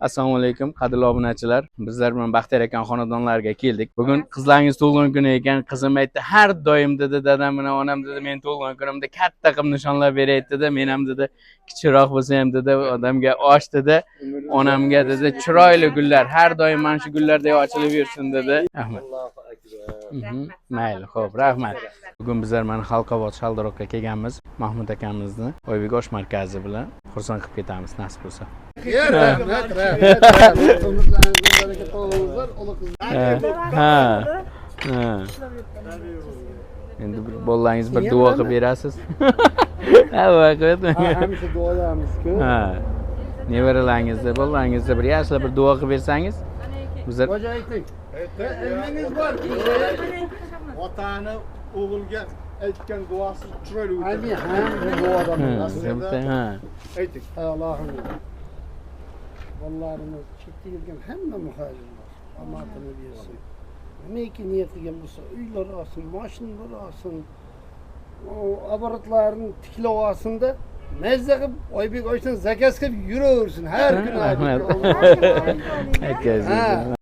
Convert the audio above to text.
Assalomu alaykum, qadrli obunachilar. Bizlar bilan Baxtiyor aka xonadonlariga keldik. Bugun qizlaringiz tug'ilgan kuni ekan. Qizim aytdi, har doim dedi, dadam bilan onam dedi, men tug'ilgan kunimda katta qilib nishonlab beray dedi. Men ham dedi, kichikroq bo'lsa ham dedi, odamga osh dedi. Onamga dedi, chiroyli gullar, har doim mana shu gullardek ochilib yursin dedi. Rahmat. Mayli, xo'p, rahmat. Bugun bizlar mana Halqobod Shaldiroqqa kelganmiz. Mahmud akamizni Oybek osh markazi bilan xursand qilib ketamiz, nasib bo'lsa. Endi bir bolalaringiz bir duo qilib berasiz. Ha, vaqt. Hamisha duolaymiz-ku. Ha. Nevaralaringizga, bolalaringizga bir yaxshilab bir duo qilib bersangiz, bizlar Xo'ja ayting. Ilmingiz bor. Otani o'g'ilga aytgan duosi chiroyli o'tadi. Ha, bu duodan ha. ayting. Allohim. Bollarimiz chetda yurgan hamma muhojirlar omadini bersin. Neki niyat qilgan bo'lsa, uylar olsin, mashinalar olsin, abaratlarni tiklab olsin-da, mazza qilib Oybek oysin zakaz qilib yuraversin har kuni. Rahmat.